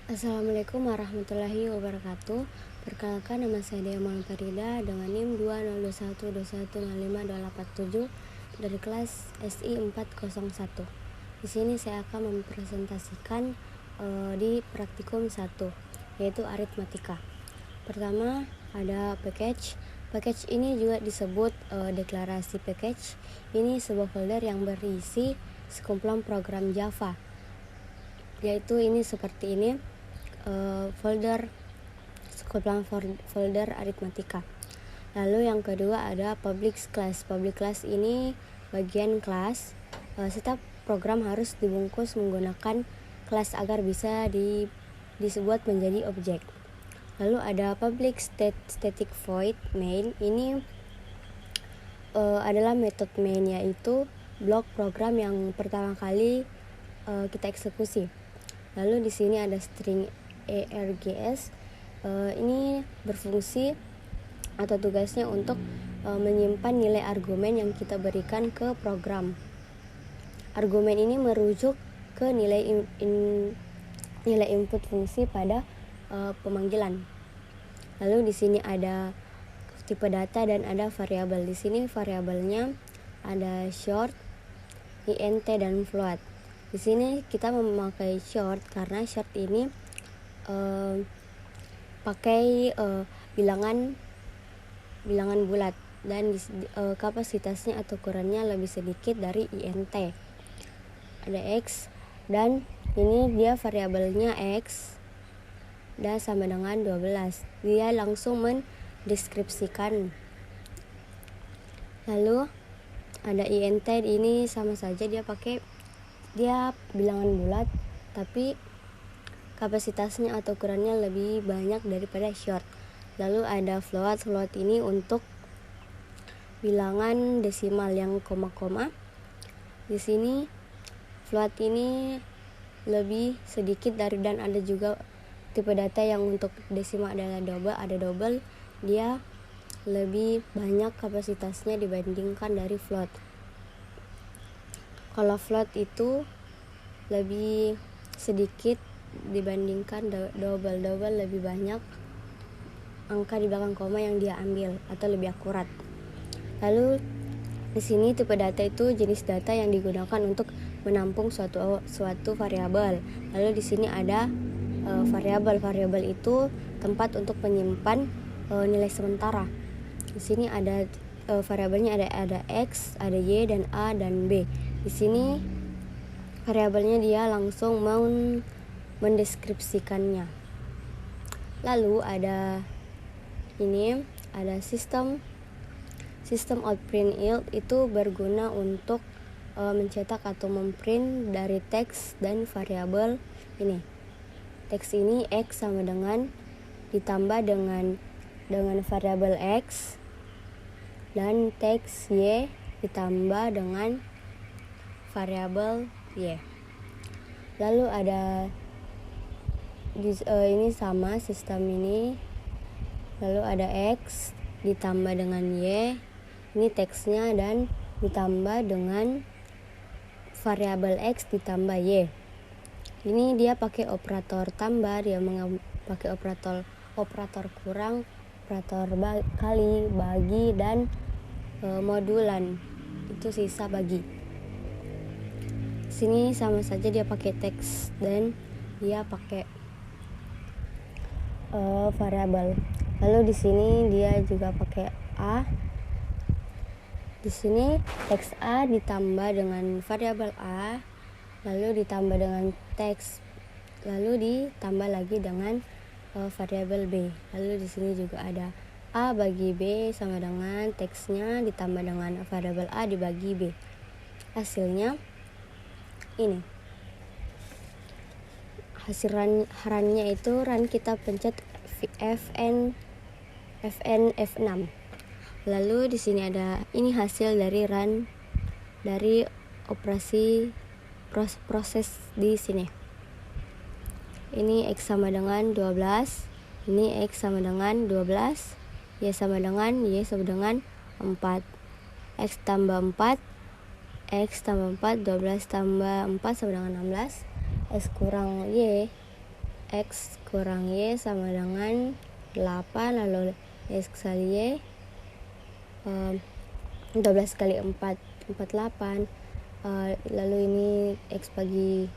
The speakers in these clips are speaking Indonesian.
Assalamualaikum warahmatullahi wabarakatuh. Perkenalkan, nama saya Dea Maulana Farida dengan NIM 20212105287 dari kelas SI 401. Di sini saya akan mempresentasikan di praktikum 1, yaitu aritmatika. Pertama ada package. Package ini juga disebut deklarasi package. Ini sebuah folder yang berisi sekumpulan program Java, yaitu ini seperti ini, folder aritmatika. Lalu yang kedua ada public class. Public class ini bagian kelas. Setiap program harus dibungkus menggunakan kelas agar bisa dibuat menjadi objek. Lalu ada public static void main. Ini adalah metode main, yaitu blok program yang pertama kali kita eksekusi. Lalu di sini ada string args. Ini berfungsi atau tugasnya untuk menyimpan nilai argumen yang kita berikan ke program. Argumen ini merujuk ke nilai input fungsi pada pemanggilan. Lalu di sini ada tipe data dan ada variabel. Di sini variabelnya ada short, int dan float. Di sini kita memakai short karena short ini pakai bilangan bulat dan kapasitasnya atau ukurannya lebih sedikit dari int. Ada x dan ini dia variabelnya x dan sama dengan 12. Dia langsung mendeskripsikan. Lalu ada int, ini sama saja, dia bilangan bulat tapi kapasitasnya atau ukurannya lebih banyak daripada short. Lalu ada float. Float ini untuk bilangan desimal yang koma-koma. Di sini float ini lebih sedikit dari, dan ada juga tipe data yang untuk desimal adalah double. Dia lebih banyak kapasitasnya dibandingkan dari float. Kalau float itu lebih sedikit dibandingkan double lebih banyak angka di belakang koma yang dia ambil atau lebih akurat. Lalu di sini tipe data itu jenis data yang digunakan untuk menampung suatu variabel. Lalu di sini ada variabel. Variabel itu tempat untuk menyimpan nilai sementara. Di sini ada variabelnya ada x, ada y dan a dan b. Di sini variabelnya dia langsung mendeskripsikannya. Lalu ada sistem outprint yield. Itu berguna untuk mencetak atau memprint dari teks dan variabel ini. Teks ini x sama dengan ditambah dengan variabel x, dan teks y ditambah dengan variabel y. Lalu ada ini sama sistem ini. Lalu ada x ditambah dengan y, ini teksnya, dan ditambah dengan variabel x ditambah y. Ini dia pakai operator tambah, dia pakai operator kurang, operator kali, bagi, dan modulan itu sisa bagi. Sini sama saja, dia pakai teks dan dia pakai variabel. Lalu di sini dia juga pakai a. Di sini teks a ditambah dengan variabel a, lalu ditambah dengan teks, lalu ditambah lagi dengan variabel b. Lalu di sini juga ada a bagi b sama dengan teksnya ditambah dengan variabel a dibagi b. Hasilnya ini. Hasil runnya itu kita pencet F6. Lalu di sini ada ini hasil dari run dari operasi proses di sini. Ini x sama dengan 12, ini x sama dengan 12, y sama dengan 4. X tambah 4, x tambah 4, 12 tambah 4 sama dengan 16. X kurang y X kurang Y sama dengan 8, lalu X kali Y 12 kali 4 48, lalu ini X bagi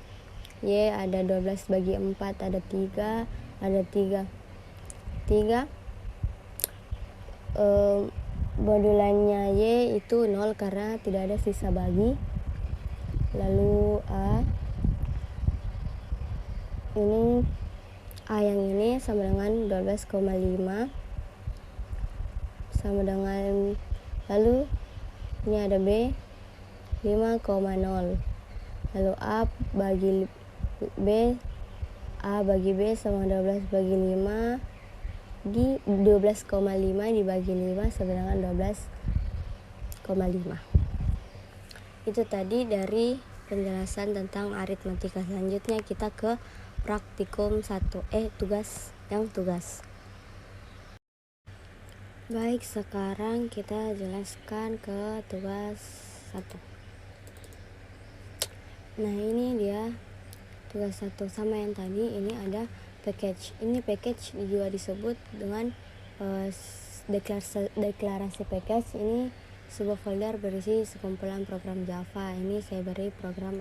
Y ada 12 bagi 4 ada 3, ada 3 modulannya Y itu 0 karena tidak ada sisa bagi. Lalu A yang ini sama dengan 12,5 sama dengan, lalu ini ada B 5,0, lalu A bagi B sama 12 bagi 5 di 12,5 dibagi 5 sama dengan 12,5. Itu tadi dari penjelasan tentang aritmatika. Selanjutnya kita ke praktikum 1, tugas. Baik, sekarang kita jelaskan ke tugas 1. Nah, ini dia tugas 1 sama yang tadi. Ini ada package. Ini package juga disebut dengan deklarasi package. Ini sebuah folder berisi sekumpulan program Java. Ini saya beri program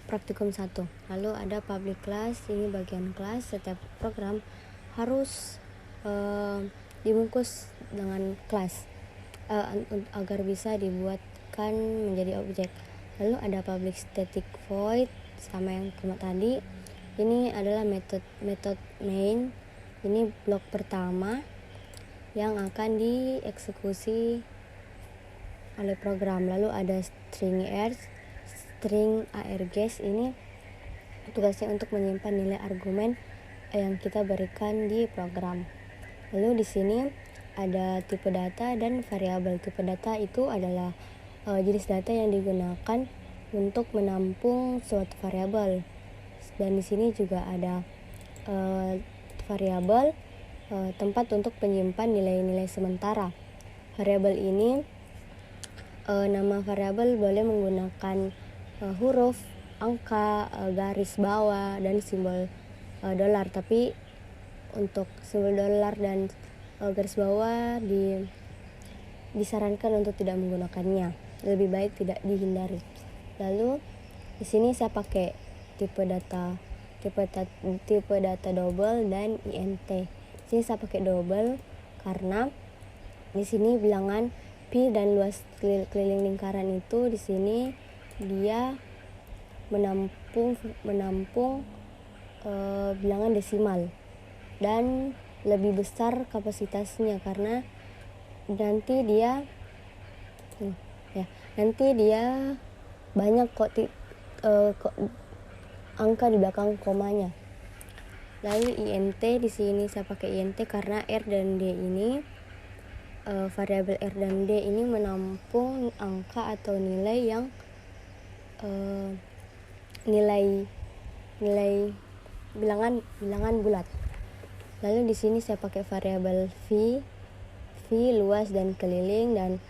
praktikum 1. Lalu ada public class, ini bagian kelas. Setiap program harus dibungkus dengan kelas agar bisa dibuatkan menjadi objek. Lalu ada public static void sama yang tadi. Ini adalah metode main. Ini blok pertama yang akan dieksekusi oleh program. Lalu ada string args. Ini tugasnya untuk menyimpan nilai argumen yang kita berikan di program. Lalu di sini ada tipe data dan variabel. Tipe data itu adalah jenis data yang digunakan untuk menampung suatu variabel. Dan di sini juga ada variabel tempat untuk menyimpan nilai-nilai sementara. Variabel ini nama variabel boleh menggunakan huruf, angka, garis bawah, dan simbol dolar. Tapi untuk simbol dolar dan garis bawah disarankan untuk tidak menggunakannya. Lebih baik tidak dihindari. Lalu di sini saya pakai tipe data double dan int. Di sini saya pakai double karena di sini bilangan pi dan luas keliling lingkaran itu di sini dia menampung bilangan desimal dan lebih besar kapasitasnya karena nanti dia banyak angka di belakang komanya. Lalu int di sini saya pakai int karena r dan d ini variabel r dan d ini menampung angka atau nilai yang nilai bilangan bulat. Lalu di sini saya pakai variabel v luas dan keliling, dan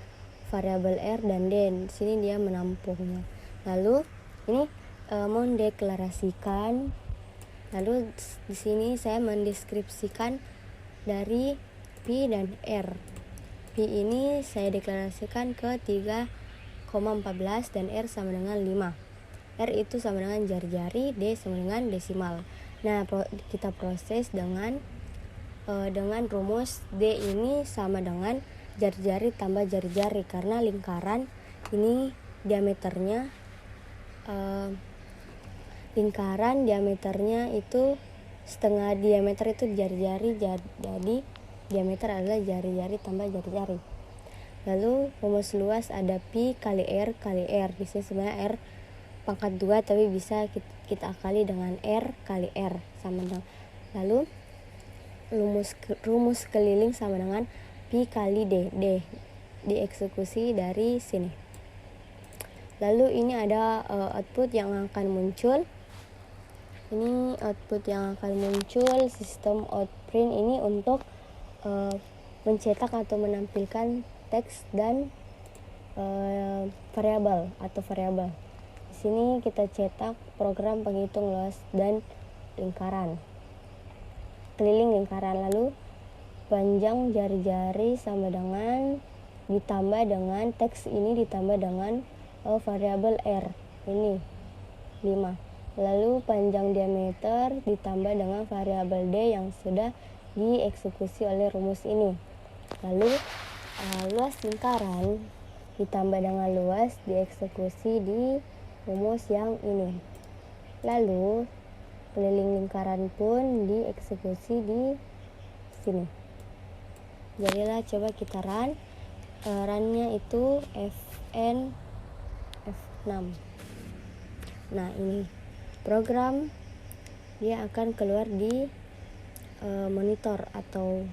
variabel r dan d. Di sini dia menampungnya. Lalu ini mendeklarasikan. Lalu di sini saya mendeskripsikan dari pi dan r. Pi ini saya deklarasikan ke 3,14 dan r sama dengan 5. R itu sama dengan jari-jari, D sama dengan desimal. Nah, kita proses dengan rumus D ini sama dengan jari-jari tambah jari-jari, karena lingkaran ini diameternya itu setengah diameter itu jari-jari, jadi diameter adalah jari-jari tambah jari-jari. Lalu rumus luas ada pi kali r. Di sini sebenarnya r pangkat 2, tapi bisa kita akali dengan r kali r sama dengan. Lalu rumus keliling sama dengan pi kali d dieksekusi dari sini. Lalu ini ada output yang akan muncul. Ini output yang akan muncul sistem outprint ini untuk mencetak atau menampilkan teks dan variabel. Di sini kita cetak program penghitung luas dan lingkaran. keliling lingkaran. Lalu panjang jari-jari sama dengan ditambah dengan teks ini ditambah dengan variabel R ini 5. Lalu panjang diameter ditambah dengan variabel D yang sudah dieksekusi oleh rumus ini. Lalu luas lingkaran ditambah dengan luas dieksekusi di rumus yang ini. Lalu keliling lingkaran pun dieksekusi di sini. Jadilah coba kita run. Runnya itu Fn F6. Nah, ini program dia akan keluar di monitor atau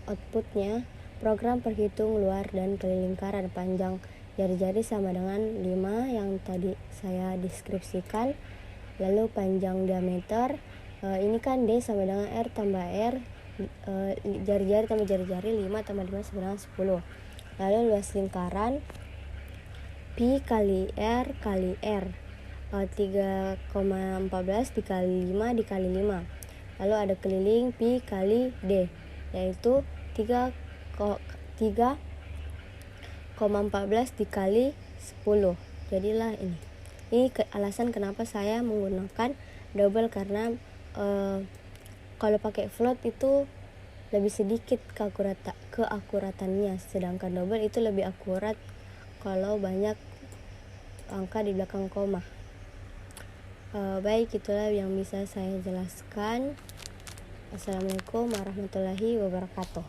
outputnya. Program perhitung luar dan keliling lingkaran panjang jari-jari sama dengan 5 yang tadi saya deskripsikan. Lalu panjang diameter ini kan D sama dengan R tambah R, jari-jari tambah jari-jari 5 tambah 5 sama dengan 10. Lalu luas lingkaran Pi kali R kali R 3,14 dikali 5 dikali 5. Lalu ada keliling Pi kali D yaitu 3,14 dikali 10. Jadilah ini. Ini alasan kenapa saya menggunakan double, karena kalau pakai float itu lebih sedikit keakuratannya, sedangkan double itu lebih akurat kalau banyak angka di belakang koma. Baik, itulah yang bisa saya jelaskan. Assalamualaikum warahmatullahi wabarakatuh.